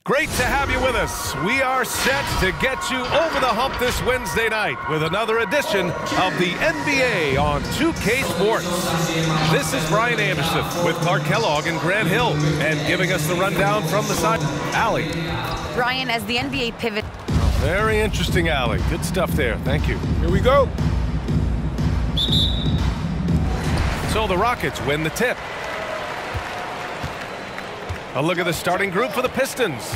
Great to have you with us. We are set to get you over the hump this Wednesday night with another edition of the NBA on 2K Sports. This is Brian Anderson with Clark Kellogg and Grant Hill, and giving us the rundown from the side, Allie. Brian, as the NBA pivot. Very interesting, Allie. Good stuff there. Thank you. Here we go. So the Rockets win the tip. A look at the starting group for the Pistons.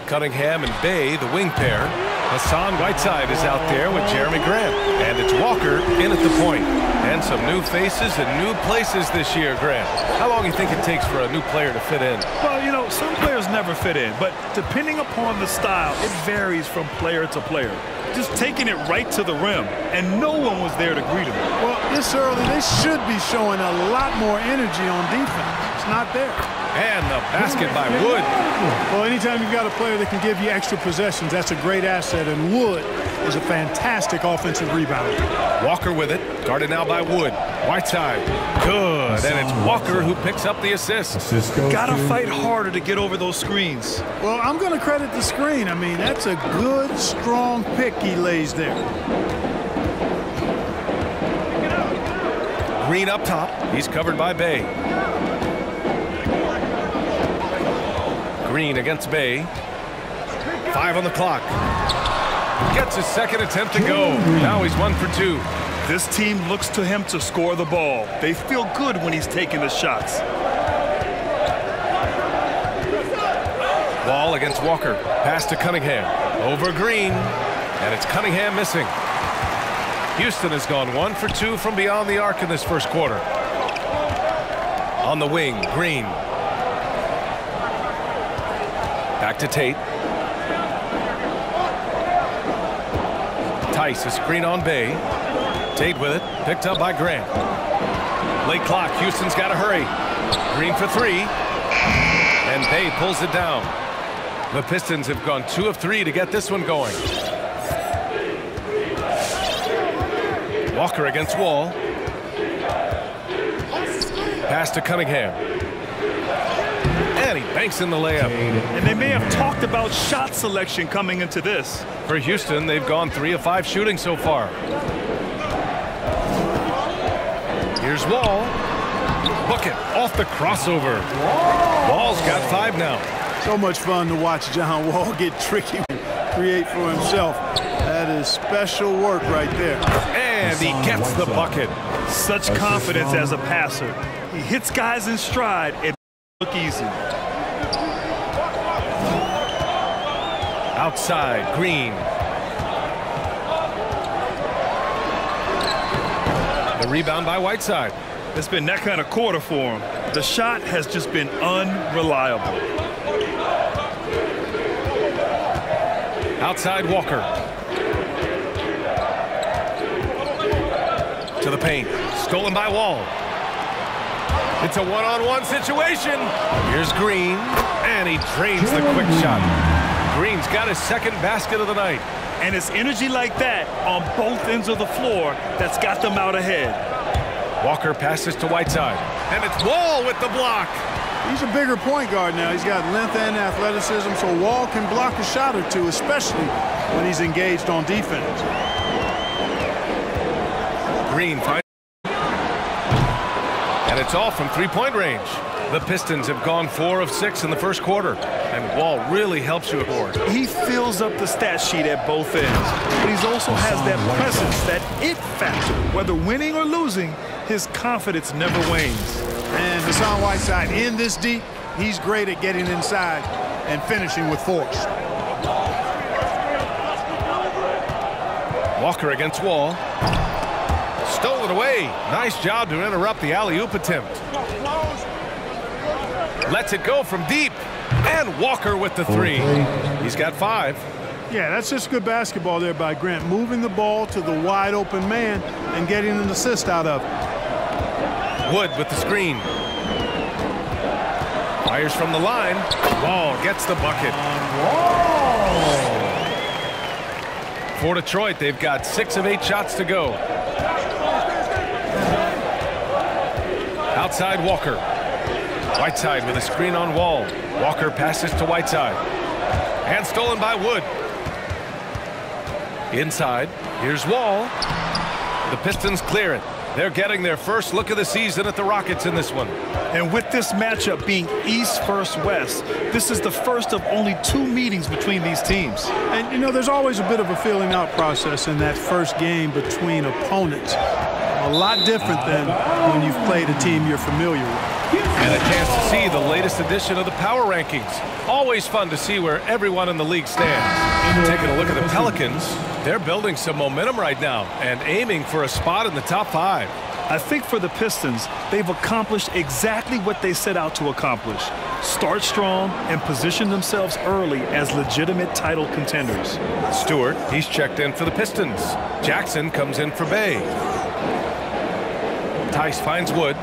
Cunningham and Bay, the wing pair. Hassan Whiteside is out there with Jeremy Grant. And it's Walker in at the point. And some new faces and new places this year, Grant. How long do you think it takes for a new player to fit in? Well, you know, some players never fit in. But depending upon the style, it varies from player to player. Just taking it right to the rim, and no one was there to greet him. Well, this early, they should be showing a lot more energy on defense. It's not there. And the basket by Wood. Well, anytime you've got a player that can give you extra possessions, that's a great asset, and Wood is a fantastic offensive rebounder. Walker with it, guarded now by Wood. Whiteside, good, and it's Walker who picks up the assist. Gotta fight harder to get over those screens. Well, I'm going to credit the screen. I mean, that's a good, strong pick he lays there. Green up top, he's covered by Bay. Green against Bay. 5 on the clock. Gets his second attempt to go. Now he's 1 for 2. This team looks to him to score the ball. They feel good when he's taking the shots. Wall against Walker. Pass to Cunningham. Over Green. And it's Cunningham missing. Houston has gone 1 for 2 from beyond the arc in this first quarter. On the wing, Green. Back to Tate. Tice, a screen on Bay. Tate with it, picked up by Grant. Late clock, Houston's got to hurry. Green for 3. And Bay pulls it down. The Pistons have gone 2 of 3 to get this one going. Walker against Wall. Pass to Cunningham. And he banks in the layup. And they may have talked about shot selection coming into this. For Houston, they've gone 3 of 5 shooting so far. Here's Wall. Bucket off the crossover. Wall's got 5 now. So much fun to watch John Wall get tricky and create for himself. That is special work right there. And he gets the bucket. Such confidence as a passer. He hits guys in stride. It look easy. Outside, Green. The rebound by Whiteside. It's been that kind of quarter for him. The shot has just been unreliable. Outside, Walker. To the paint. Stolen by Wall. It's a one-on-one situation. Here's Green. And he drains the quick shot. Green's got his second basket of the night. And it's energy like that on both ends of the floor that's got them out ahead. Walker passes to Whiteside. And it's Wall with the block. He's a bigger point guard now. He's got length and athleticism, so Wall can block a shot or two, especially when he's engaged on defense. Green finds. And it's off from three-point range. The Pistons have gone 4 of 6 in the first quarter. And Wall really helps you score. He fills up the stat sheet at both ends. But he also has that presence, that it factor. Whether winning or losing, his confidence never wanes. And Hassan Whiteside in this deep, he's great at getting inside and finishing with force. Walker against Wall. Stolen away. Nice job to interrupt the alley-oop attempt. Lets it go from deep. And Walker with the 3. He's got 5. Yeah, that's just good basketball there by Grant. Moving the ball to the wide open man and getting an assist out of it. Wood with the screen. Fires from the line. Wall gets the bucket. For Detroit, they've got 6 of 8 shots to go. Outside Walker. Whiteside with a screen on Wall. Walker passes to Whiteside. And stolen by Wood. Inside, here's Wall. The Pistons clear it. They're getting their first look of the season at the Rockets in this one. And with this matchup being East versus West, this is the first of only 2 meetings between these teams. And, you know, there's always a bit of a feeling out process in that first game between opponents. A lot different than when you've played a team you're familiar with. And a chance to see the latest edition of the power rankings. Always fun to see where everyone in the league stands. Taking a look at the Pelicans, they're building some momentum right now and aiming for a spot in the top 5. I think for the Pistons, they've accomplished exactly what they set out to accomplish. Start strong and position themselves early as legitimate title contenders. Stewart, he's checked in for the Pistons. Jackson comes in for Bay. Tice finds Wood.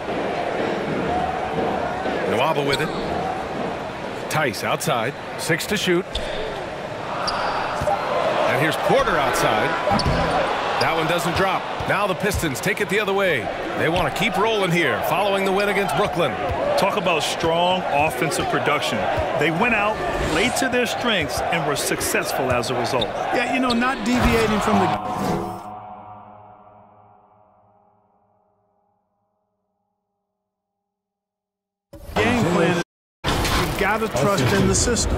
Nwaba with it. Tice outside. 6 to shoot. And here's Porter outside. That one doesn't drop. Now the Pistons take it the other way. They want to keep rolling here following the win against Brooklyn. Talk about strong offensive production. They went out, played to their strengths, and were successful as a result. Yeah, you know, not deviating from the game plan. You've got to trust in the system.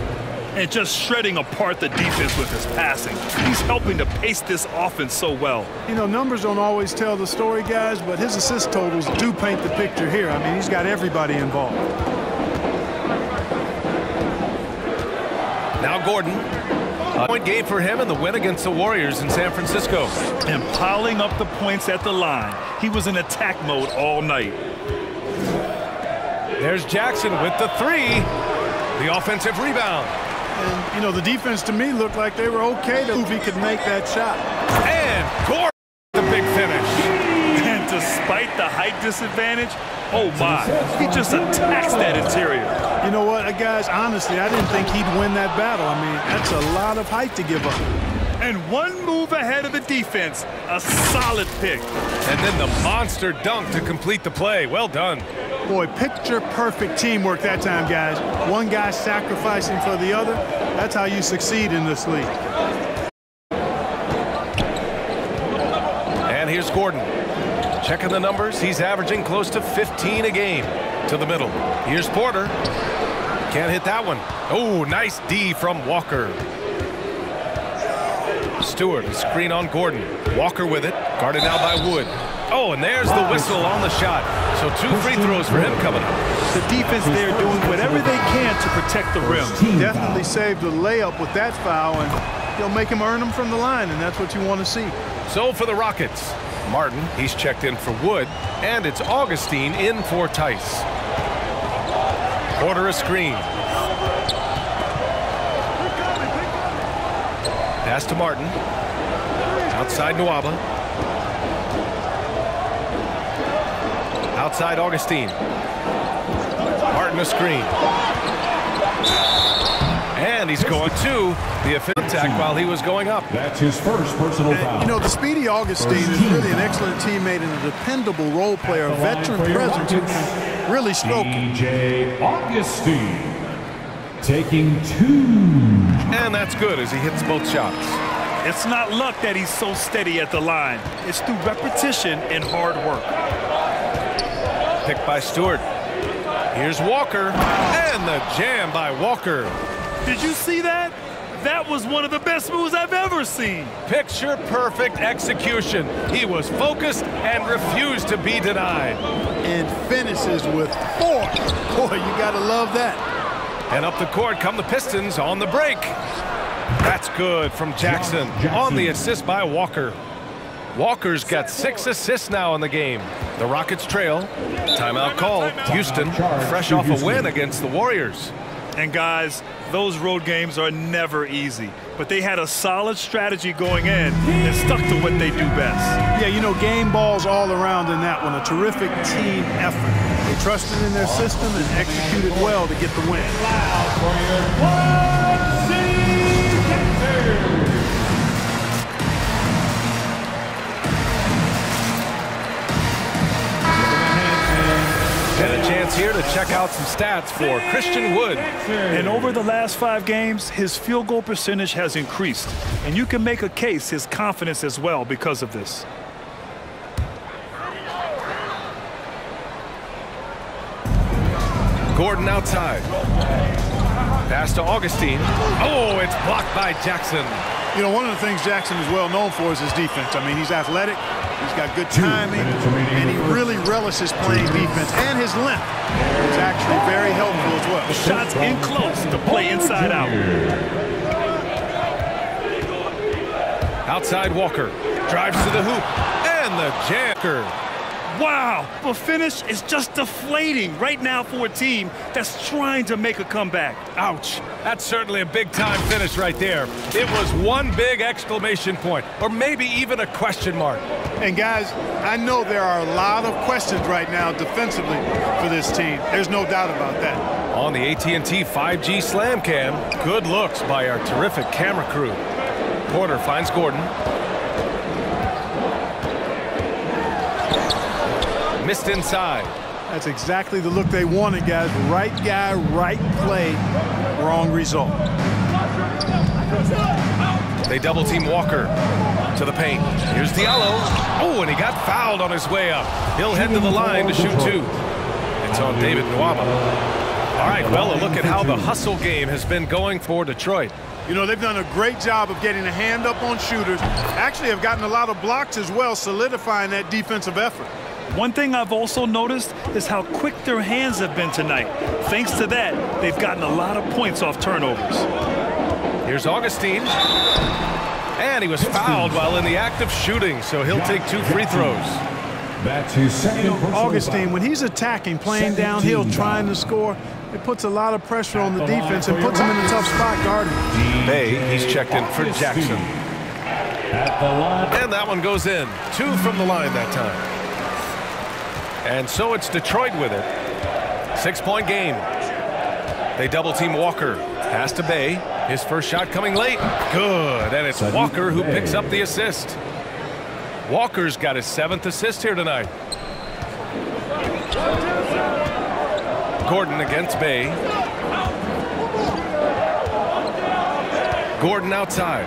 And just shredding apart the defense with his passing. He's helping to pace this offense so well. You know, numbers don't always tell the story, guys, but his assist totals do paint the picture here. I mean, he's got everybody involved. Now Gordon. A point game for him in the win against the Warriors in San Francisco. And piling up the points at the line. He was in attack mode all night. There's Jackson with the 3. The offensive rebound. And, you know, the defense to me looked like they were okay to if he could make that shot. And Gordon, the big finish. And despite the height disadvantage, oh my, he just attacks that interior. You know what, guys, honestly, I didn't think he'd win that battle. I mean, that's a lot of height to give up. And one move ahead of the defense, a solid pick. And then the monster dunk to complete the play. Well done. Boy, picture-perfect teamwork that time, guys. One guy sacrificing for the other. That's how you succeed in this league. And here's Gordon. Checking the numbers. He's averaging close to 15 a game. To the middle. Here's Porter. Can't hit that one. Oh, nice D from Walker. Stewart, a screen on Gordon. Walker with it. Guarded now by Wood. Oh, and there's the whistle on the shot. So 2 free throws for him coming up. The defense there doing whatever they can to protect the rim. Definitely saved the layup with that foul, and he'll make him earn them from the line, and that's what you want to see. So for the Rockets, Martin, he's checked in for Wood, and it's Augustine in for Tice. Porter a screen. Pass to Martin. Outside Nwaba. Outside Augustine. Martin a screen. And he's going to the offensive attack while he was going up. That's his first personal foul. You know, the speedy Augustine is really an excellent teammate and a dependable role player, a veteran presence who can really stroke it. DJ Augustine taking 2. And that's good as he hits both shots. It's not luck that he's so steady at the line. It's through repetition and hard work. Picked by Stewart. Here's Walker. And the jam by Walker. Did you see that? That was one of the best moves I've ever seen. Picture perfect execution. He was focused and refused to be denied. And finishes with 4. Boy, you got to love that. And up the court come the Pistons on the break. That's good from Jackson on the assist by Walker. Walker's got 6 assists now in the game. The Rockets trail. Timeout called. Houston fresh off a win against the Warriors. And guys, those road games are never easy. But they had a solid strategy going in and stuck to what they do best. Yeah, you know, game balls all around in that one. A terrific team effort. They trusted in their system and executed well to get the win. And a chance here to check out some stats for Christian Wood. And over the last 5 games, his field goal percentage has increased. And you can make a case his confidence as well because of this. Gordon outside. Pass to Augustine. Oh, it's blocked by Jackson. You know, one of the things Jackson is well known for is his defense. I mean, he's athletic, he's got good timing, and he really relishes playing defense. And his length is actually very helpful as well. The shot's in close to play inside out. Outside Walker. Drives to the hoop. And the jammer. Wow, the finish is just deflating right now for a team that's trying to make a comeback. Ouch. That's certainly a big-time finish right there. It was one big exclamation point, or maybe even a question mark. And, guys, I know there are a lot of questions right now defensively for this team. There's no doubt about that. On the AT&T 5G Slam Cam, good looks by our terrific camera crew. Porter finds Gordon. Missed inside. That's exactly the look they wanted, guys. Right guy, right play, wrong result. They double team Walker to the paint. Here's Diallo. Oh, and he got fouled on his way up. He'll head to the line to shoot 2. It's on David Nwaba. All right, well, a look at how the hustle game has been going for Detroit. You know, they've done a great job of getting a hand up on shooters. Actually have gotten a lot of blocks as well, solidifying that defensive effort. One thing I've also noticed is how quick their hands have been tonight. Thanks to that, they've gotten a lot of points off turnovers. Here's Augustine. And he was fouled while in the act of shooting, so he'll take 2 free throws. That's his second. Augustine, when he's attacking, playing downhill, trying to score, it puts a lot of pressure on the defense and puts him in a tough spot guarding. Bay, he's checked in for Jackson. At the line. And that one goes in. 2 from the line that time. And so it's Detroit with it. 6-point game. They double team Walker. Pass to Bay. His first shot coming late. Good. And it's Walker who picks up the assist. Walker's got his 7th assist here tonight. Gordon against Bay. Gordon outside.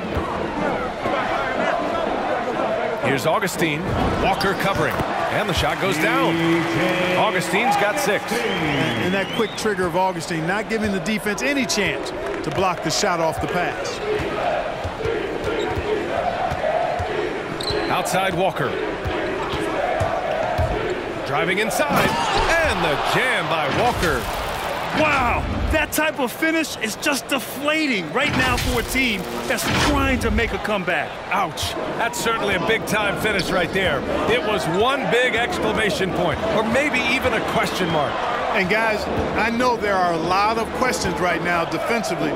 Here's Augustine. Walker covering. And the shot goes down. Augustine's got 6. And that quick trigger of Augustine, not giving the defense any chance to block the shot off the pass. Outside Walker. Driving inside. And the jam by Walker. Wow, that type of finish is just deflating right now for a team that's trying to make a comeback. Ouch. That's certainly a big-time finish right there. It was one big exclamation point, or maybe even a question mark. And, guys, I know there are a lot of questions right now defensively.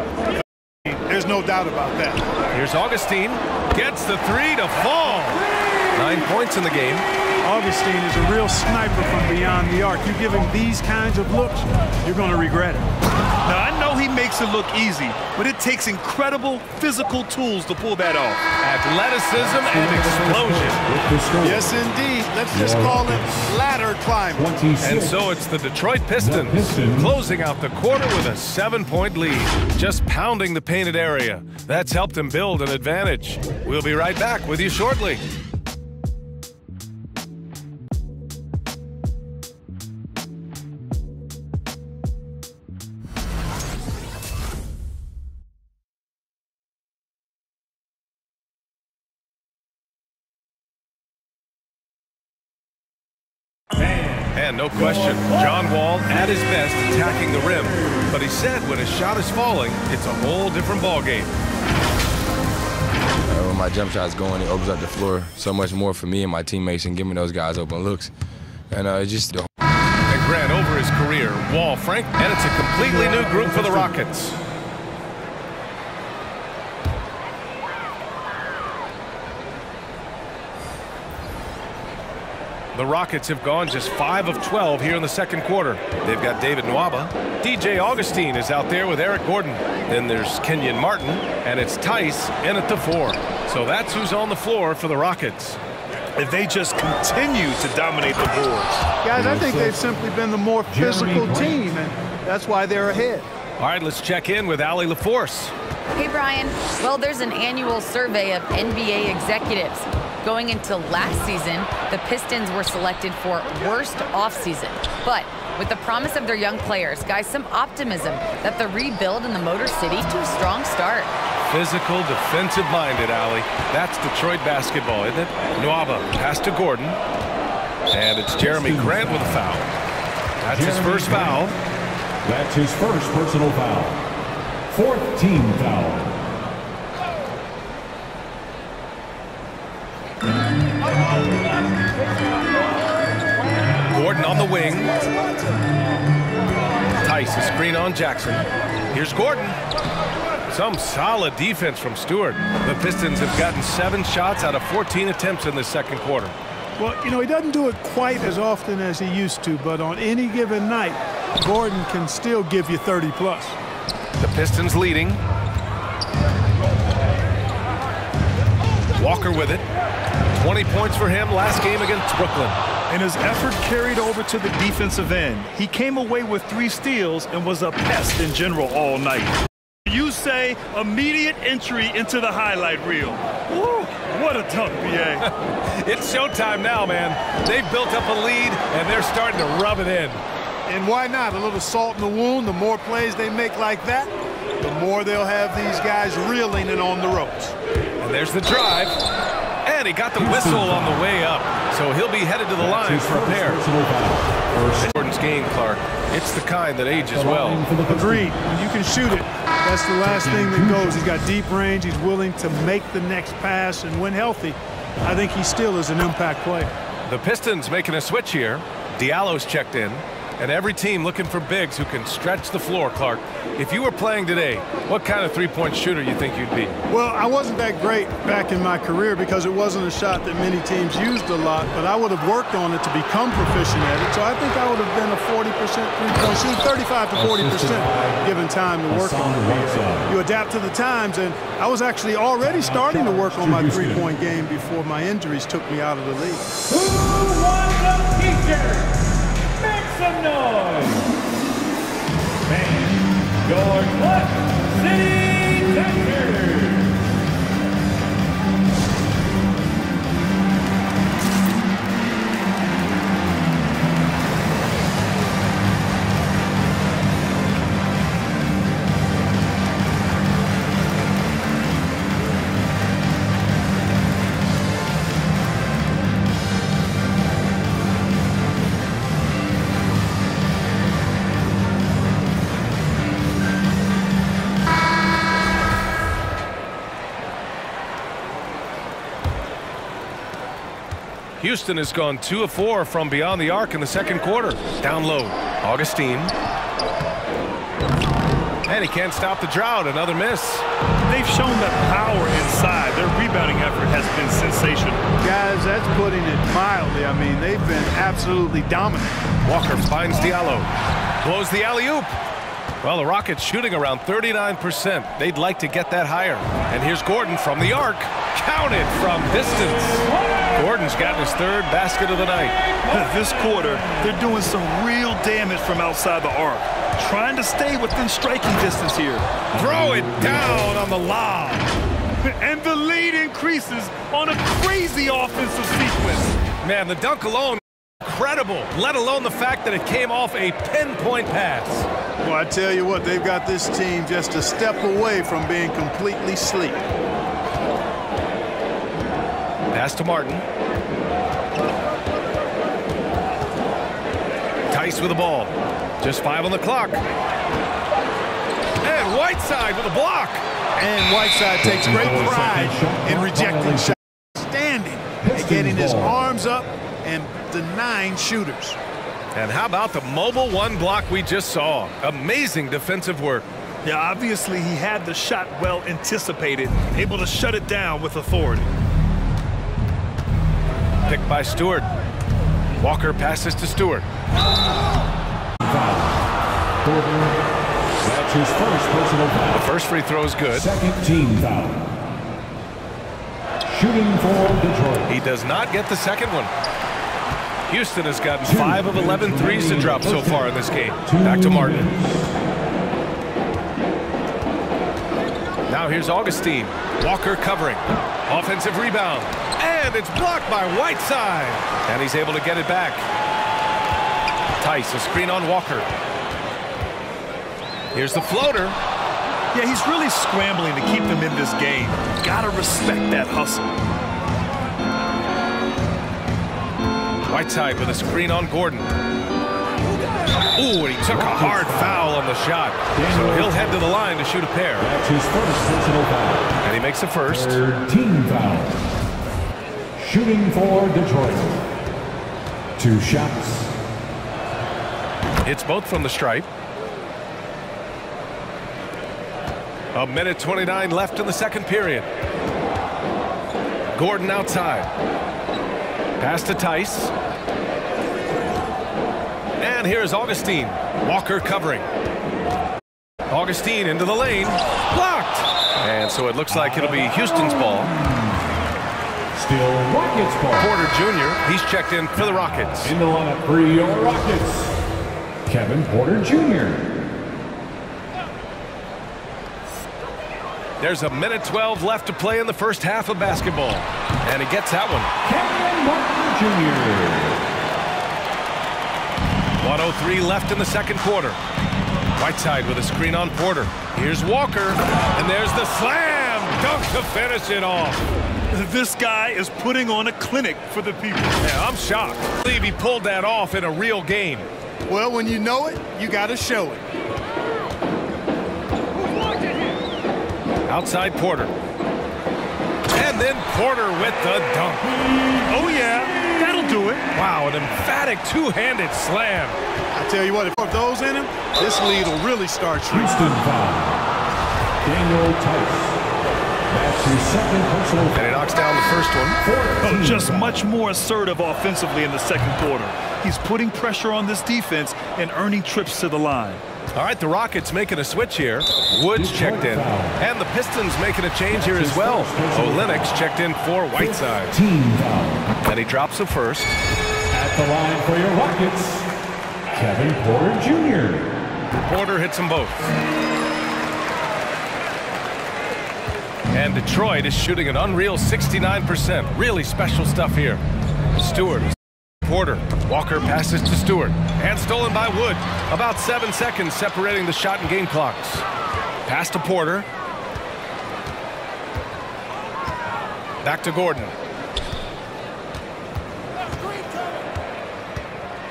There's no doubt about that. Here's Augustine. Gets the 3 to fall. 9 points in the game. Augustine is a real sniper from beyond the arc. You give him these kinds of looks, you're going to regret it. Now, I know he makes it look easy, but it takes incredible physical tools to pull that off. Athleticism and explosion. Yes, indeed. Let's just call it ladder climbing. And so it's the Detroit Pistons closing out the quarter with a 7-point lead, just pounding the painted area. That's helped them build an advantage. We'll be right back with you shortly. And no question, John Wall at his best attacking the rim. But he said when his shot is falling, it's a whole different ballgame. When my jump shot's going, it opens up the floor so much more for me and my teammates and giving those guys open looks. And it's just... And Grant over his career, Wall, Frank, and it's a completely new group for the Rockets. The Rockets have gone just 5 of 12 here in the second quarter. They've got David Nwaba. DJ Augustine is out there with Eric Gordon. Then there's Kenyon Martin, and it's Tice in at the 4. So that's who's on the floor for the Rockets. if they just continue to dominate the boards. Guys, I think they've simply been the more physical team, and that's why they're ahead. All right, let's check in with Allie LaForce. Hey, Brian. Well, there's an annual survey of NBA executives. Going into last season, the Pistons were selected for worst offseason. But with the promise of their young players, guys, some optimism that the rebuild in the Motor City to a strong start. Physical, defensive-minded, Allie. That's Detroit basketball, isn't it? Nwaba pass to Gordon. And it's Jeremy Grant with a foul. That's his first foul. That's his first personal foul. Fourth team foul. Gordon on the wing. Tice, a screen on Jackson. Here's Gordon. Some solid defense from Stewart. The Pistons have gotten 7 shots out of 14 attempts in the second quarter. Well, you know, he doesn't do it quite as often as he used to, but on any given night, Gordon can still give you 30-plus. The Pistons leading. Walker with it. 20 points for him last game against Brooklyn. And his effort carried over to the defensive end. He came away with 3 steals and was a pest in general all night. You say immediate entry into the highlight reel. Woo, what a dunk, BA. It's showtime now, man. They've built up a lead, and they're starting to rub it in. And why not? A little salt in the wound. The more plays they make like that, the more they'll have these guys reeling and on the ropes. And there's the drive. And he got the whistle on the way up. So he'll be headed to the line for a pair. Gordon's game, Clark. It's the kind that ages well. Agreed. When you can shoot it, that's the last thing that goes. He's got deep range. He's willing to make the next pass. And when healthy, I think he still is an impact player. The Pistons making a switch here. Diallo's checked in. And every team looking for bigs who can stretch the floor, Clark. If you were playing today, what kind of three-point shooter you think you'd be? Well, I wasn't that great back in my career because it wasn't a shot that many teams used a lot, but I would have worked on it to become proficient at it. So I think I would have been a 40% three-point shooter, 35 to 40% given time to work on it. You adapt to the times, and I was actually already starting to work on my three-point game before my injuries took me out of the league. Who won the T-shirt? Make some noise! And your Clutch City Texans! Houston has gone 2 of 4 from beyond the arc in the second quarter. Down low, Augustine. And he can't stop the drought. Another miss. They've shown that power inside. Their rebounding effort has been sensational. Guys, that's putting it mildly. I mean, they've been absolutely dominant. Walker finds Diallo. Blows the alley-oop. Well, the Rockets shooting around 39%. They'd like to get that higher. And here's Gordon from the arc. Counted from distance. Gordon's gotten his 3rd basket of the night. This quarter, they're doing some real damage from outside the arc. Trying to stay within striking distance here. Throw it down on the lob. And the lead increases on a crazy offensive sequence. Man, the dunk alone, incredible, let alone the fact that it came off a pinpoint pass. Well, I tell you what, they've got this team just a step away from being completely asleep. Pass to Martin. Tice with the ball. Just 5 on the clock. And Whiteside with a block. And Whiteside takes great pride in rejecting shots. Standing and getting his arms up and denying shooters. And how about the mobile 1 block we just saw? Amazing defensive work. Yeah, obviously he had the shot well anticipated, able to shut it down with authority. Picked by Stewart. Walker passes to Stewart. That's his first personal foul. The first free throw is good. Second team foul. Shooting for Detroit. He does not get the second one. Houston has gotten 5 of 11 threes to drop so far in this game. Back to Martin. Now here's Augustine. Walker covering. Offensive rebound. And it's blocked by Whiteside. And he's able to get it back. Tice, a screen on Walker. Here's the floater. Yeah, he's really scrambling to keep them in this game. Gotta respect that hustle. Whiteside with a screen on Gordon. Ooh, and he took a hard foul on the shot. So he'll head to the line to shoot a pair. That's his first personal foul. And he makes the first. Third team foul. Shooting for Detroit. 2 shots. It's both from the stripe. 1:29 left in the second period. Gordon outside. Pass to Tice. And here's Augustine. Walker covering. Augustine into the lane. Blocked. And so it looks like it'll be Houston's ball. Still Rockets ball. Porter Jr., he's checked in for the Rockets. In the lineup for your Rockets, Kevin Porter Jr. There's 1:12 left to play in the first half of basketball. And he gets that one. Kevin Porter Jr. 1:03 left in the second quarter. Whiteside with a screen on Porter. Here's Walker. And there's the slam dunk to finish it off. This guy is putting on a clinic for the people. Yeah, I'm shocked. I believe he pulled that off in a real game. Well, when you know it, you got to show it. Outside Porter. And then Porter with the dunk. Oh, yeah, that'll do it. Wow, an emphatic two-handed slam. I tell you what, if those in him, this lead will really start shrinking. Houston foul. Daniel Tice. That's his second personal foul. And he knocks down the first one. Oh, just much more assertive offensively in the second quarter. He's putting pressure on this defense and earning trips to the line. All right, the Rockets making a switch here. Woods checked in. And the Pistons making a change here as well. Olenek's checked in for Whiteside. Team foul. And he drops the first. At the line for your Rockets, Kevin Porter Jr. Porter hits them both. And Detroit is shooting an unreal 69%. Really special stuff here. Stewart. Porter. Walker passes to Stewart. And stolen by Wood. About 7 seconds separating the shot and game clocks. Pass to Porter. Back to Gordon.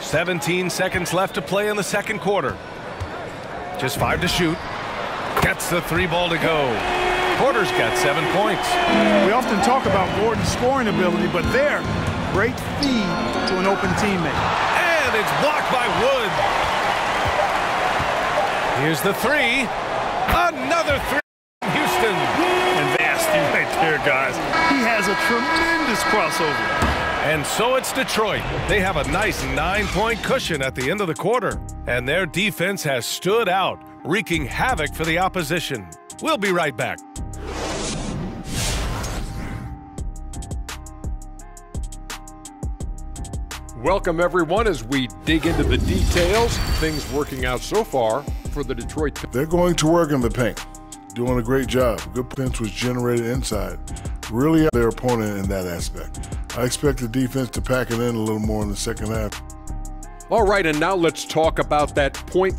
17 seconds left to play in the second quarter. Just 5 to shoot. Gets the 3 ball to go. Porter's got 7 points. We often talk about Gordon's scoring ability, but there, great feed to an open teammate. And it's blocked by Wood. Here's the 3. Another 3 from Houston. And nasty right there, guys. He has a tremendous crossover. And so it's Detroit. They have a nice 9-point cushion at the end of the quarter. And their defense has stood out, wreaking havoc for the opposition. We'll be right back. Welcome, everyone, as we dig into the details. Things working out so far for the Detroit. They're going to work in the paint, doing a great job. Good defense was generated inside. Really their opponent in that aspect. I expect the defense to pack it in a little more in the second half. All right, and now let's talk about that point.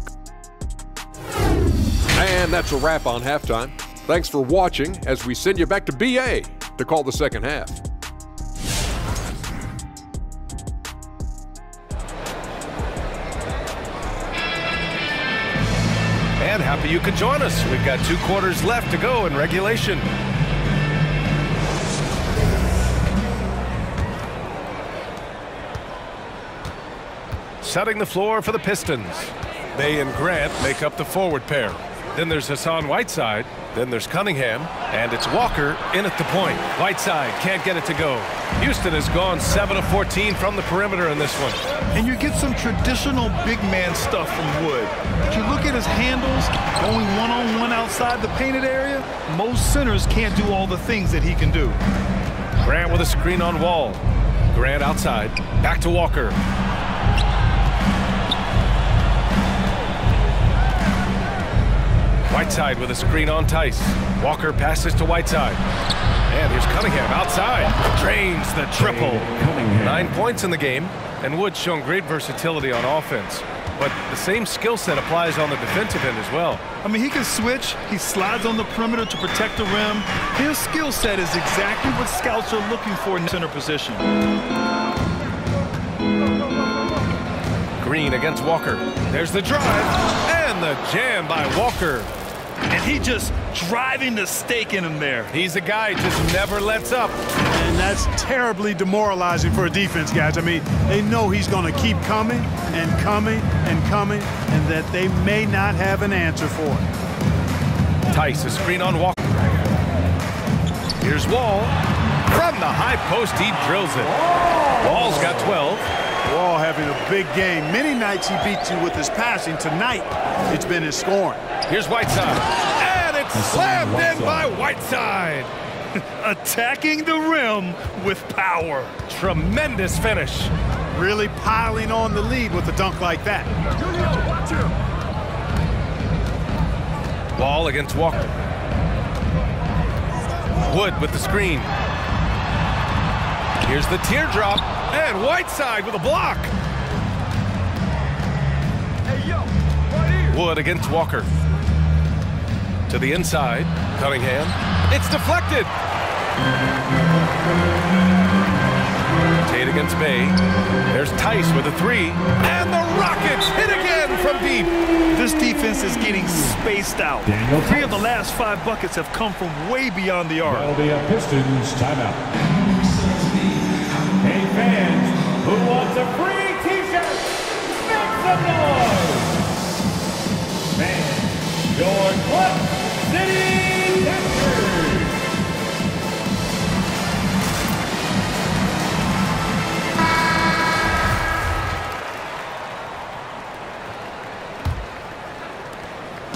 And that's a wrap on halftime. Thanks for watching as we send you back to BA to call the second half. And happy you could join us. We've got 2 quarters left to go in regulation. Setting the floor for the Pistons. Bay and Grant make up the forward pair. Then there's Hassan Whiteside. Then there's Cunningham. And it's Walker in at the point. Whiteside can't get it to go. Houston has gone 7 of 14 from the perimeter in this one. And you get some traditional big man stuff from Wood. But you look at his handles, going one-on-one outside the painted area, most centers can't do all the things that he can do. Grant with a screen on Wall. Grant outside. Back to Walker. Whiteside with a screen on Tice. Walker passes to Whiteside. And here's Cunningham outside. Drains the triple. 9 points in the game. And Wood's shown great versatility on offense. But the same skill set applies on the defensive end as well. I mean, he can switch. He slides on the perimeter to protect the rim. His skill set is exactly what scouts are looking for in center position. Green against Walker. There's the drive. And the jam by Walker. And he just driving the stake in him there. He's a guy who just never lets up. And that's terribly demoralizing for a defense, guys. I mean, they know he's going to keep coming and coming and coming, and that they may not have an answer for it. Tice, a screen on Walker. Here's Wall. From the high post, he drills it. Wall's got 12. Wall having a big game. Many nights he beats you with his passing. Tonight, it's been his scoring. Here's Whiteside. And it's slammed in by Whiteside. Attacking the rim with power. Tremendous finish. Really piling on the lead with a dunk like that. Wall against Walker. Wood with the screen. Here's the teardrop. And Whiteside with a block. Wood against Walker. To the inside. Cunningham. It's deflected. Tate against Bay. There's Tice with a three. And the Rockets hit again from deep. This defense is getting spaced out. 3 of the last 5 buckets have come from way beyond the arc. That'll be a Pistons timeout. Hey fans, who wants a free t-shirt? Make some noise! Fans, your Club City Captors!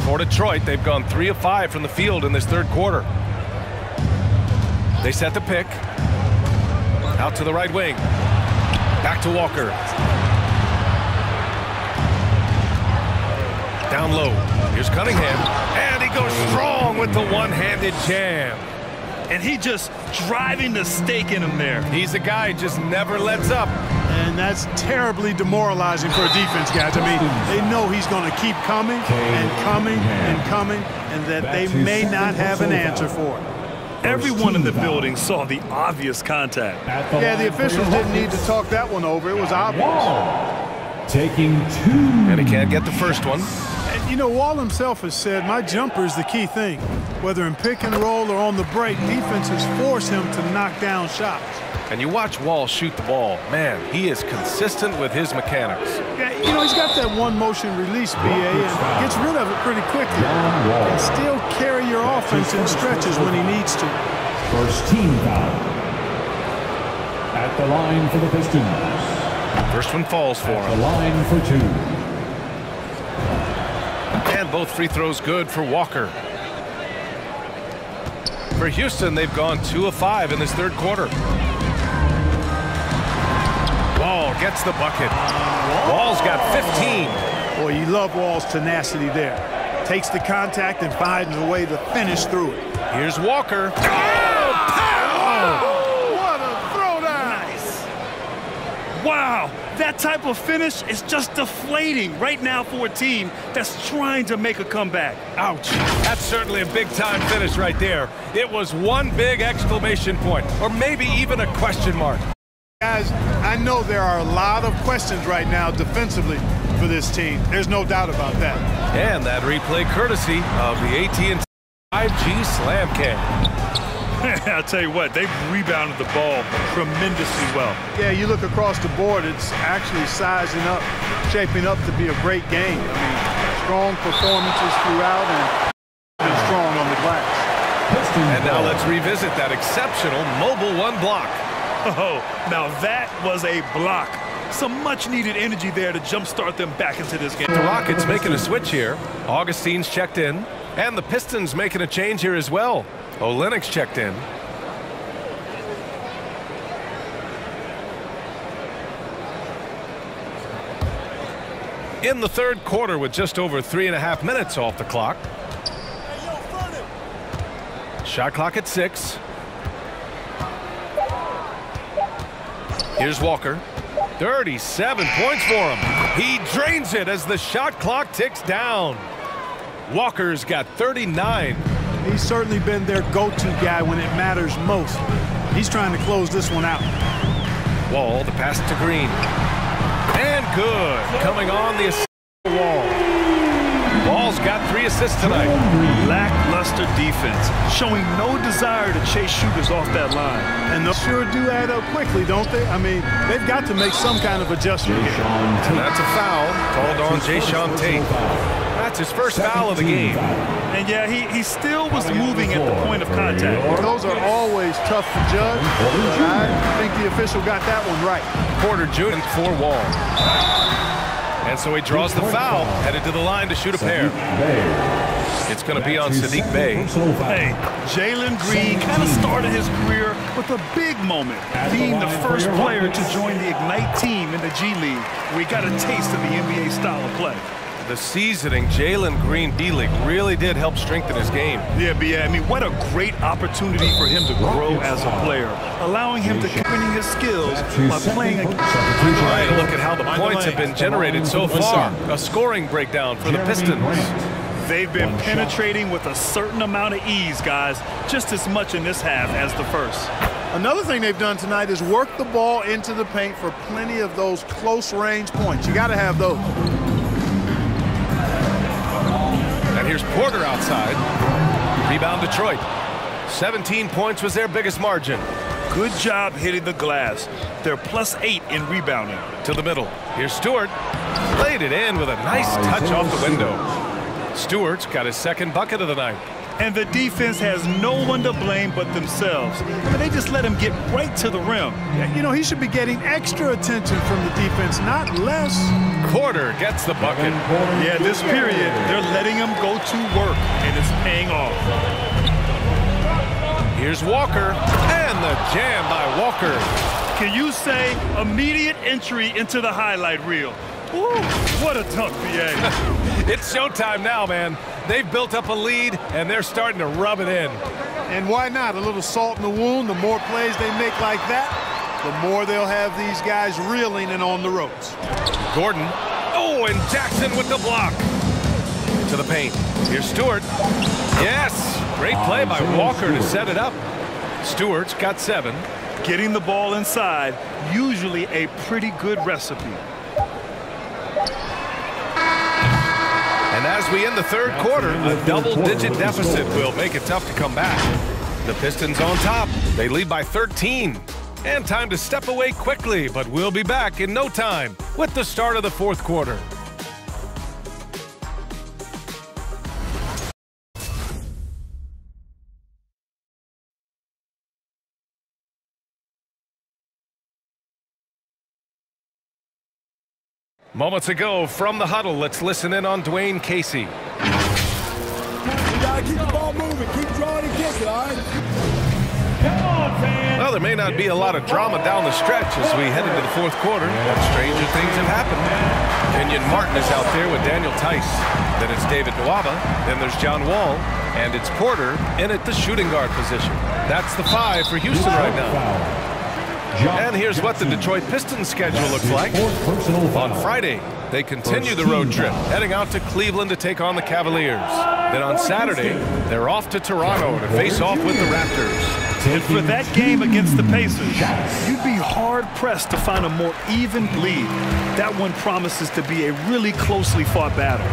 For Detroit, they've gone 3 of 5 from the field in this third quarter. They set the pick. Out to the right wing. Back to Walker. Down low. Here's Cunningham. And he goes strong with the one-handed jam. And he just driving the stake in him there. He's a guy who just never lets up. And that's terribly demoralizing for a defense, guys. I mean, they know he's going to keep coming and coming and coming, and that they may not have an answer for it. Everyone in the building saw the obvious contact. Yeah, the officials didn't need to talk that one over. It was obvious. Taking 2. And he can't get the first one. And, you know, Wall himself has said, my jumper is the key thing. Whether in pick and roll or on the break, defenses force him to knock down shots. And you watch Wall shoot the ball. Man, he is consistent with his mechanics. Yeah, you know, he's got that one motion release, BA, and gets rid of it pretty quickly. And still carry your offense in stretches when he needs to. First team foul. At the line for the Pistons. First one falls for The him. line for 2. And both free throws good for Walker. For Houston, they've gone 2 of 5 in this third quarter. Wall gets the bucket. Wall's got 15. Boy, you love Wall's tenacity there. Takes the contact and finds a way to finish through it. Here's Walker. Oh, what a throwdown! Nice. Wow, that type of finish is just deflating right now for a team that's trying to make a comeback. Ouch. That's certainly a big-time finish right there. It was one big exclamation point, or maybe even a question mark. Guys, I know there are a lot of questions right now defensively for this team. There's no doubt about that. And that replay courtesy of the AT&T 5G Slam Cam. I'll tell you what, they've rebounded the ball tremendously well. Yeah, you look across the board, it's actually sizing up, shaping up to be a great game. I mean, strong performances throughout and strong on the glass. And now let's revisit that exceptional mobile one block. Oh, now that was a block. Some much-needed energy there to jumpstart them back into this game. The Rockets making a switch here. Augustine's checked in. And the Pistons making a change here as well. Olynyk's checked in. in the third quarter with just over 3.5 minutes off the clock. Shot clock at 6. Here's Walker. 37 points for him. He drains it as the shot clock ticks down. Walker's got 39. He's certainly been their go-to guy when it matters most. He's trying to close this one out. Wall, the pass to Green. And good. Coming on the assist to Wall. Wall's got 3 assists tonight. Lackluster defense, showing no desire to chase shooters off that line. And those sure do add up quickly, don't they? I mean, they've got to make some kind of adjustment here. And that's a foul called on Jayshawn Tate. That's his first foul of the game. And yeah, he still was moving at the point of contact. Those are always tough to judge, but I think the official got that one right. Porter Jr. for Wall. And so he draws the foul, headed to the line to shoot a pair. It's going to be on Sadiq Bey. Hey, Jalen Green kind of started his career with a big moment, being the first player to join the Ignite team in the G League, where he got a taste of the NBA style of play. The seasoning Jalen Green D-League really did help strengthen his game. Yeah, I mean, what a great opportunity for him to grow as a player, allowing him to continue his skills by playing against. All right, look at how the points have been generated so far. A scoring breakdown for the Pistons. They've been penetrating with a certain amount of ease, guys, just as much in this half as the first. Another thing they've done tonight is work the ball into the paint for plenty of those close-range points. You got to have those. And here's Porter outside. Rebound Detroit. 17 points was their biggest margin. Good job hitting the glass. They're +8 in rebounding. To the middle. Here's Stewart. Laid it in with a nice touch off the window. Stewart's got his second bucket of the night. And the defense has no one to blame but themselves. But they just let him get right to the rim. You know, he should be getting extra attention from the defense, not less. Porter gets the bucket. Yeah, this period, they're letting him go to work, and it's paying off. Here's Walker, and the jam by Walker. Can you say immediate entry into the highlight reel? Ooh, what a dunk, BA. It's showtime now, man. They've built up a lead, and they're starting to rub it in. And why not? A little salt in the wound. The more plays they make like that, the more they'll have these guys reeling and on the ropes. Gordon. Oh, and Jackson with the block. To the paint. Here's Stewart. Yes! Great play by Walker to set it up. Stewart's got 7. Getting the ball inside, usually a pretty good recipe. And as we end the third quarter, a double-digit deficit will make it tough to come back. The Pistons on top. They lead by 13. And time to step away quickly, but we'll be back in no time with the start of the fourth quarter. Moments ago from the huddle, let's listen in on Dwayne Casey. You gotta keep the ball moving, keep drawing and kicking, all right? Come on, man. Well, there may not be a lot of drama down the stretch as we head into the fourth quarter, but stranger things have happened. Kenyon Martin is out there with Daniel Tice. Then it's David Nwaba. Then there's John Wall. And it's Porter in at the shooting guard position. That's the 5 for Houston right now. And here's what the Detroit Pistons schedule looks like. On Friday, they continue the road trip, heading out to Cleveland to take on the Cavaliers. Then on Saturday, they're off to Toronto to face off with the Raptors. And for that game against the Pacers, you'd be hard-pressed to find a more even lead. That one promises to be a really closely fought battle.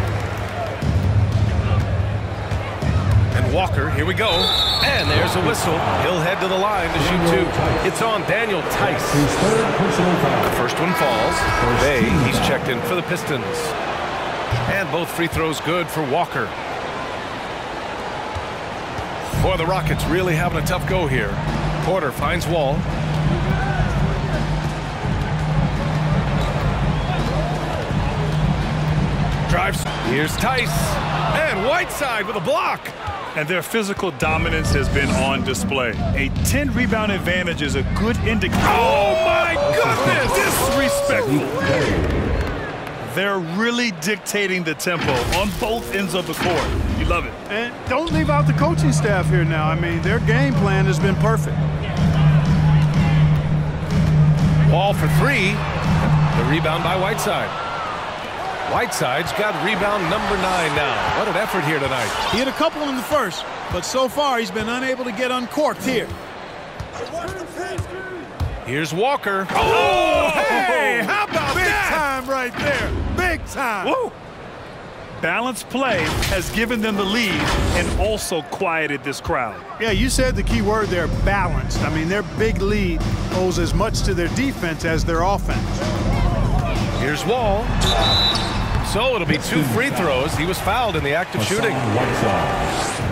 And Walker, here we go. And there's a whistle. He'll head to the line to shoot 2. It's on Daniel Tice. The first one falls. Bey, he's checked in for the Pistons. And both free throws good for Walker. Boy, the Rockets really having a tough go here. Porter finds Wall. Drives. Here's Tice. And Whiteside with a block. And their physical dominance has been on display. A 10-rebound advantage is a good indicator. Oh, my goodness! Disrespectful. They're really dictating the tempo on both ends of the court. You love it. And don't leave out the coaching staff here now. I mean, their game plan has been perfect. Wall for three. The rebound by Whiteside. Whiteside's got rebound number 9 now. What an effort here tonight. He had a couple in the first, but so far he's been unable to get uncorked here. Here's Walker. Oh, hey, how about that? Big time right there. Big time. Woo! Balanced play has given them the lead and also quieted this crowd. Yeah, you said the key word there, balanced. I mean, their big lead owes as much to their defense as their offense. Here's Wall. So it'll be 2 free throws. He was fouled in the act of shooting.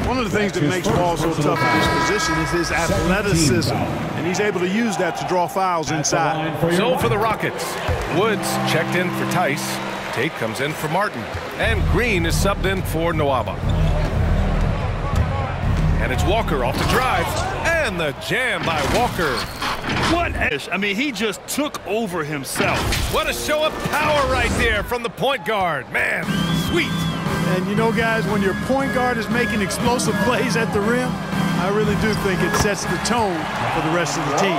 One of the things that makes Wall so tough in this position is his athleticism, and he's able to use that to draw fouls inside. So for the Rockets, Woods checked in for Tice. Tate comes in for Martin. And Green is subbed in for Nwaba. And it's Walker off the drive. And the jam by Walker. What? I mean, he just took over himself. What a show of power right there from the point guard. Man, sweet. And you know, guys, when your point guard is making explosive plays at the rim, I really do think it sets the tone for the rest of the team.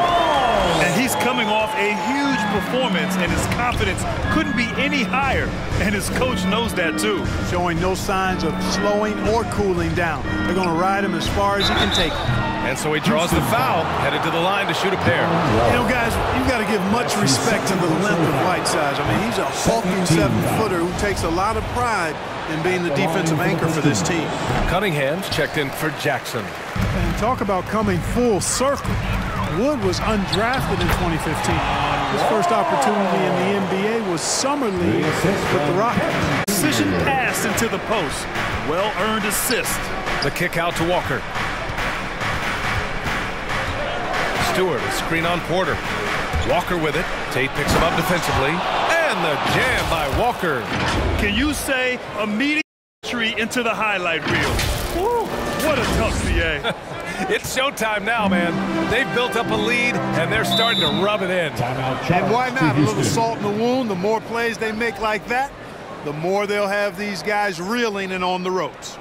And he's coming off a huge performance, and his confidence couldn't be any higher. And his coach knows that, too. Showing no signs of slowing or cooling down. They're going to ride him as far as he can take him. And so he draws the foul, headed to the line to shoot a pair. You know, guys, you've got to give much respect to the length of Whiteside. I mean, he's a hulking 7-footer who takes a lot of pride in being the defensive anchor for this team. Cunningham's checked in for Jackson. And talk about coming full circle. Wood was undrafted in 2015. His first opportunity in the NBA was summer league with the Rockets. Precision pass into the post. Well-earned assist. The kick out to Walker. Stewart, a screen on Porter. Walker with it. Tate picks him up defensively. And the jam by Walker. Can you say immediate entry into the highlight reel? Woo, what a tough CA. It's showtime now, man. They've built up a lead, and they're starting to rub it in. And why not? A little salt in the wound. The more plays they make like that, the more they'll have these guys reeling and on the ropes.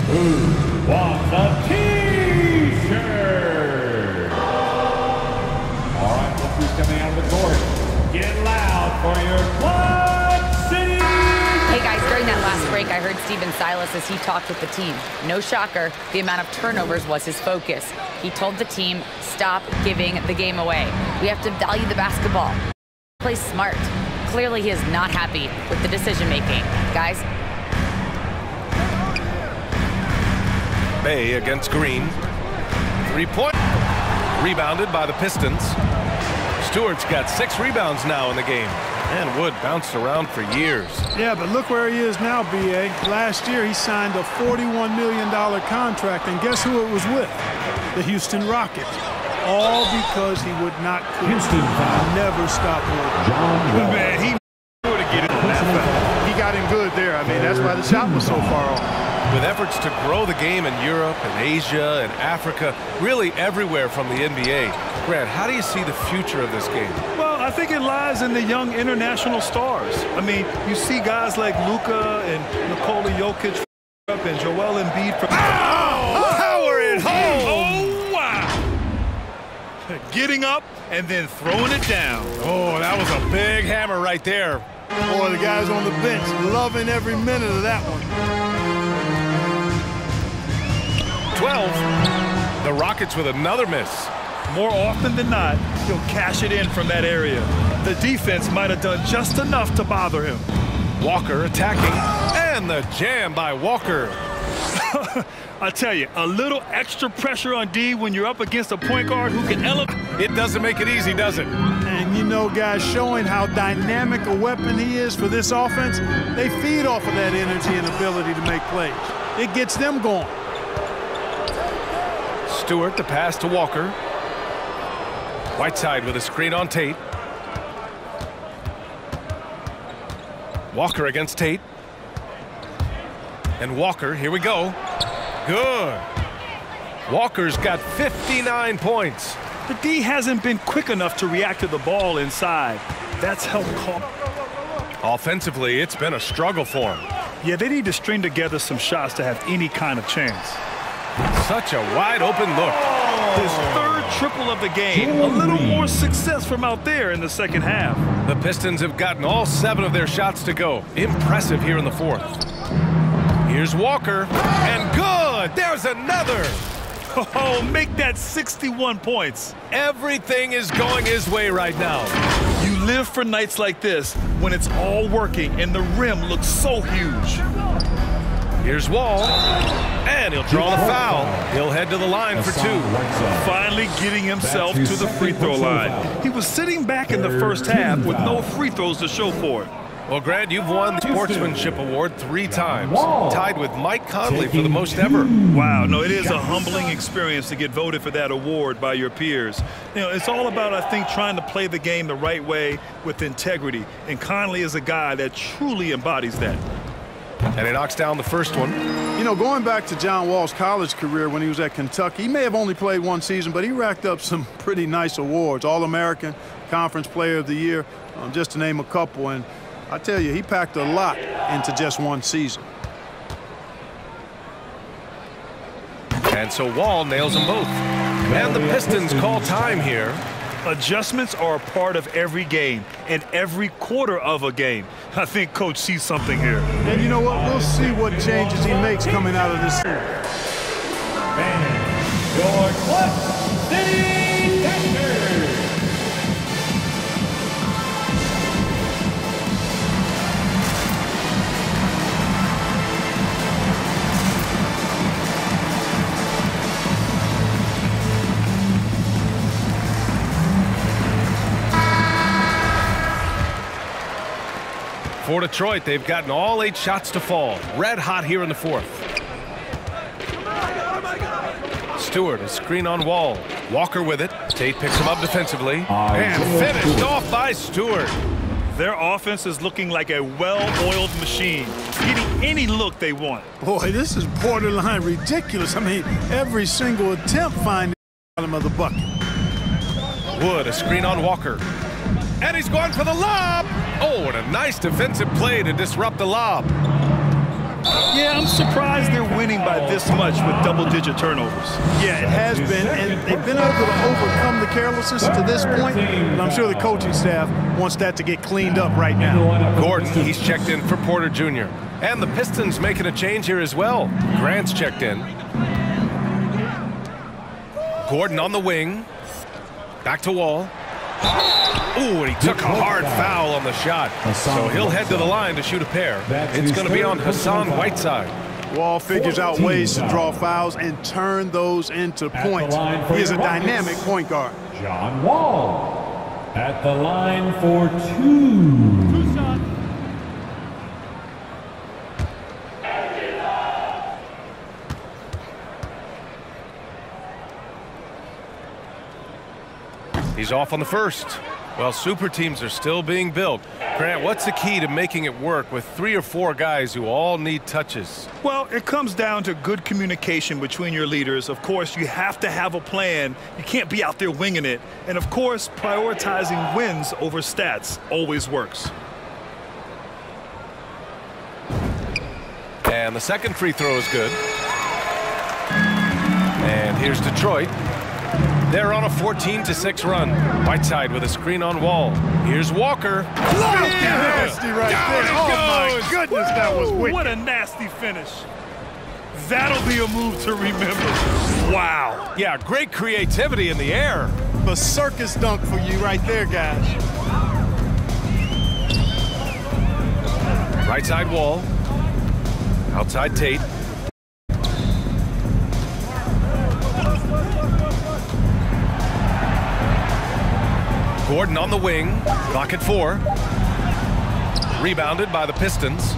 Who wants a T-shirt? All right, look who's coming out of the court. Get loud for your Quad City. Hey guys, during that last break, I heard Stephen Silas as he talked with the team. No shocker, the amount of turnovers was his focus. He told the team, stop giving the game away. We have to value the basketball. Play smart. Clearly, he is not happy with the decision-making. Guys. Bay against Green. 3-point. Rebounded by the Pistons. Stewart's got 6 rebounds now in the game. And Wood bounced around for years. Yeah, but look where he is now, B.A. Last year, he signed a $41 million contract, and guess who it was with? The Houston Rockets. All because he would not quit. Houston foul. Never stop working. Man, he sure to get it on that foul. He got him good there. I mean, that's why the shot was so far off. With efforts to grow the game in Europe and Asia and Africa, really everywhere from the NBA. Grant, how do you see the future of this game? Well, I think it lies in the young international stars. I mean, you see guys like Luka and Nikola Jokic and Joel Embiid. Power it home! Oh, wow! Getting up and then throwing it down. Oh, that was a big hammer right there. Boy, the guys on the bench loving every minute of that one. 12. The Rockets with another miss. More often than not, he'll cash it in from that area. The defense might have done just enough to bother him. Walker attacking, and the jam by Walker. I tell you, a little extra pressure on D when you're up against a point guard who can elevate. It doesn't make it easy, does it? And you know, guys, showing how dynamic a weapon he is for this offense, they feed off of that energy and ability to make plays. It gets them going. Stewart, the pass to Walker. Whiteside with a screen on Tate. Walker against Tate. And Walker, here we go. Good. Walker's got 59 points. The D hasn't been quick enough to react to the ball inside. That's helped call. Offensively, it's been a struggle for him. Yeah, they need to string together some shots to have any kind of chance. Such a wide open look. His third triple of the game. A little more success from out there in the second half. The Pistons have gotten all 7 of their shots to go. Impressive here in the 4th. Here's Walker, and good! There's another! Oh, make that 61 points. Everything is going his way right now. You live for nights like this when it's all working and the rim looks so huge. Here's Wall, and he'll draw the foul. He'll head to the line for 2. Finally getting himself to the free throw line. He was sitting back in the first half with no free throws to show for it. Well, Grant, you've won the Sportsmanship Award 3 times, tied with Mike Conley for the most ever. Wow, no, it is a humbling experience to get voted for that award by your peers. You know, it's all about, I think, trying to play the game the right way with integrity, and Conley is a guy that truly embodies that. And he knocks down the first one. You know, going back to John Wall's college career when he was at Kentucky, he may have only played 1 season, but he racked up some pretty nice awards. All-American, Conference Player of the Year, just to name a couple. And I tell you, he packed a lot into just 1 season. And so Wall nails them both. And the Pistons call time here. Adjustments are a part of every game and every quarter of a game. I think Coach sees something here. And you know what? We'll see what changes he makes coming out of this. Your Clip City Dashers. For Detroit, they've gotten all 8 shots to fall. Red hot here in the 4th. Stewart, a screen on Wall. Walker with it. Tate picks him up defensively. And finished off by Stewart. Their offense is looking like a well-oiled machine, getting any look they want. Boy, this is borderline ridiculous. I mean, every single attempt finding the bottom of the bucket. Wood, a screen on Walker. And he's going for the lob. Oh, and a nice defensive play to disrupt the lob. Yeah, I'm surprised they're winning by this much with double-digit turnovers. Yeah, it has been, and they've been able to overcome the carelessness to this point, and I'm sure the coaching staff wants that to get cleaned up right now. Gordon, he's checked in for Porter Jr. And the Pistons making a change here as well. Grant's checked in. Gordon on the wing. Back to Wall. Ooh, and he took a hard foul on the shot. So he'll head to the line to shoot a pair. It's going to be on Hassan Whiteside. Wall figures out ways to draw fouls and turn those into points. He is a dynamic point guard. John Wall at the line for 2. He's off on the first. Well, super teams are still being built. Grant, what's the key to making it work with 3 or 4 guys who all need touches? Well, it comes down to good communication between your leaders. Of course, you have to have a plan. You can't be out there winging it. And, of course, prioritizing wins over stats always works. And the second free throw is good. And here's Detroit. They're on a 14-6 run. Whiteside with a screen on Wall. Here's Walker. Nasty right there. Oh, my goodness, that was wicked. What a nasty finish. That'll be a move to remember. Wow. Yeah, great creativity in the air. The circus dunk for you right there, guys. Right side Wall. Outside Tate. Gordon on the wing. Clock at 4. Rebounded by the Pistons.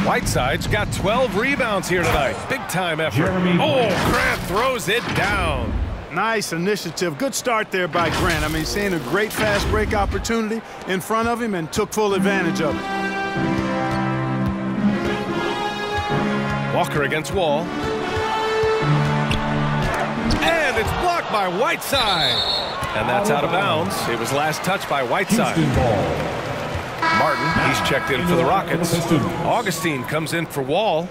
Whiteside's got 12 rebounds here tonight. Big time effort. Grant throws it down. Nice initiative. Good start there by Grant. I mean, seeing a great fast break opportunity in front of him and took full advantage of it. Walker against Wall. And it's blocked by Whiteside. And that's out of bounds. It was last touched by Whiteside. Martin, he's checked in for the Rockets. Augustine comes in for Wall.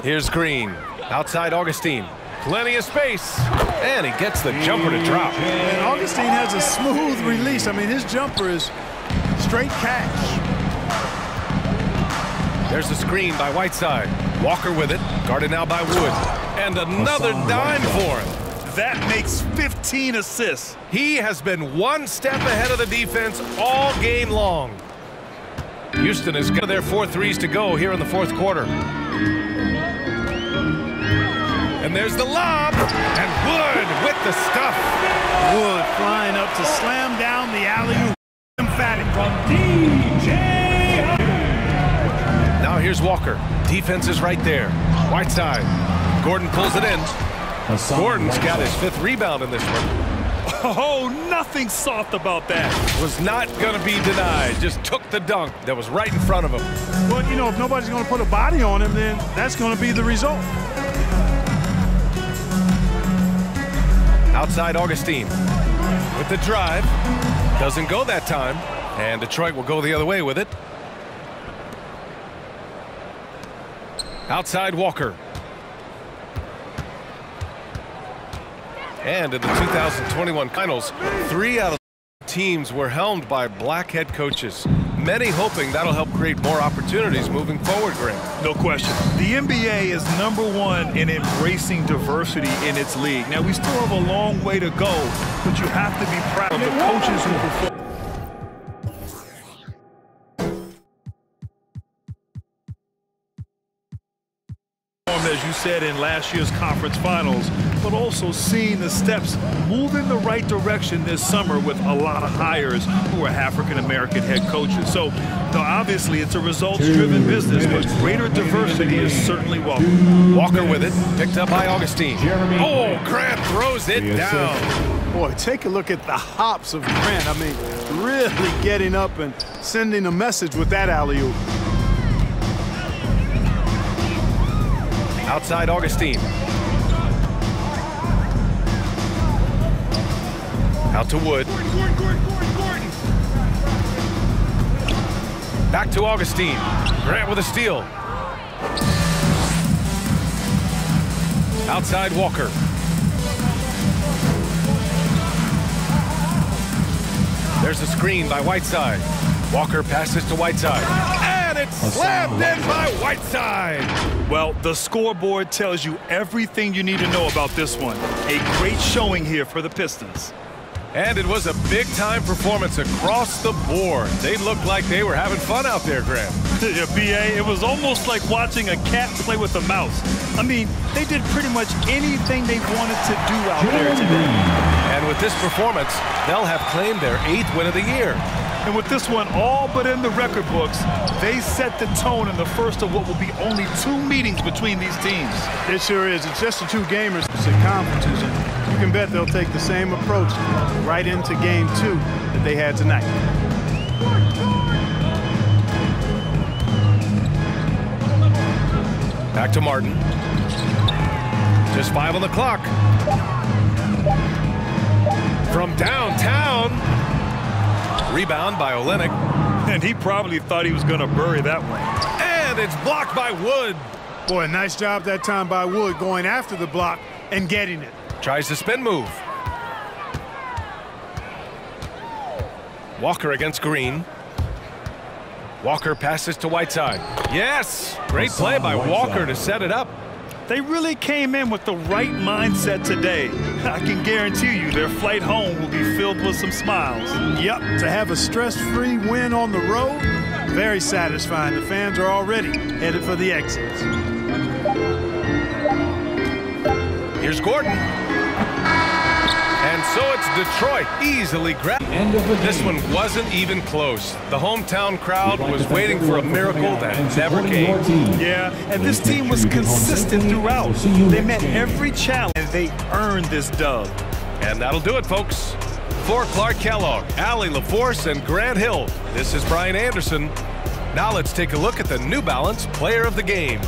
Here's Green. Outside Augustine. Plenty of space. And he gets the jumper to drop. And Augustine has a smooth release. I mean, his jumper is straight cash. There's the screen by Whiteside. Walker with it. Guarded now by Wood. And another dime for him. That makes 15 assists. He has been one step ahead of the defense all game long. Houston has got their 4 threes to go here in the fourth quarter. And there's the lob, and Wood with the stuff. Wood flying up to slam down the alley-oop. Emphatic From DJ. Now here's Walker. Defense is right there. Whiteside. Gordon pulls it in. Gordon's got his 5th rebound in this one. Oh, nothing soft about that. Was not going to be denied. Just took the dunk that was right in front of him. Well, you know, if nobody's going to put a body on him, then that's going to be the result. Outside Augustine with the drive. Doesn't go that time. And Detroit will go the other way with it. Outside Walker. And in the 2021 finals, 3 out of the teams were helmed by black head coaches. Many hoping that'll help create more opportunities moving forward, Graham. No question. The NBA is #1 in embracing diversity in its league. Now, we still have a long way to go, but you have to be proud of the coaches who perform. As you said in last year's conference finals, but also seeing the steps move in the right direction this summer with a lot of hires who are African-American head coaches. So, obviously, it's a results-driven business, but greater diversity is certainly welcome. Walker with it, picked up by Augustine. Oh, Grant throws it down. Boy, take a look at the hops of Grant. I mean, really getting up and sending a message with that alley-oop. Outside Augustine. Out to Wood. Back to Augustine. Grant with a steal. Outside Walker. There's a screen by Whiteside. Walker passes to Whiteside. And it's slammed in by Whiteside. Well, the scoreboard tells you everything you need to know about this one. A great showing here for the Pistons. And it was a big-time performance across the board. They looked like they were having fun out there, Grant. Yeah, B.A., it was almost like watching a cat play with a mouse. I mean, they did pretty much anything they wanted to do out there today. And with this performance, they'll have claimed their 8th win of the year. And with this one all but in the record books, they set the tone in the first of what will be only 2 meetings between these teams. It sure is. It's just the 2 gamers in conferences, and you can bet they'll take the same approach right into game 2 that they had tonight. Back to Martin. Just 5 on the clock. From downtown. Rebound by Olenek. And he probably thought he was going to bury that one. And it's blocked by Wood. Boy, nice job that time by Wood going after the block and getting it. Tries the spin move. Walker against Green. Walker passes to Whiteside. Yes! Great play by Walker to set it up. They really came in with the right mindset today. I can guarantee you their flight home will be filled with some smiles. Yep, to have a stress-free win on the road, very satisfying. The fans are already headed for the exits. Here's Gordon. And so it's Detroit easily grabbed. This one wasn't even close. The hometown crowd was waiting for a miracle that never came. Yeah, and this team was consistent throughout. They met every challenge and they earned this dub. And that'll do it, folks. For Clark Kellogg, Allie LaForce, and Grant Hill, this is Brian Anderson. Now let's take a look at the New Balance Player of the Game.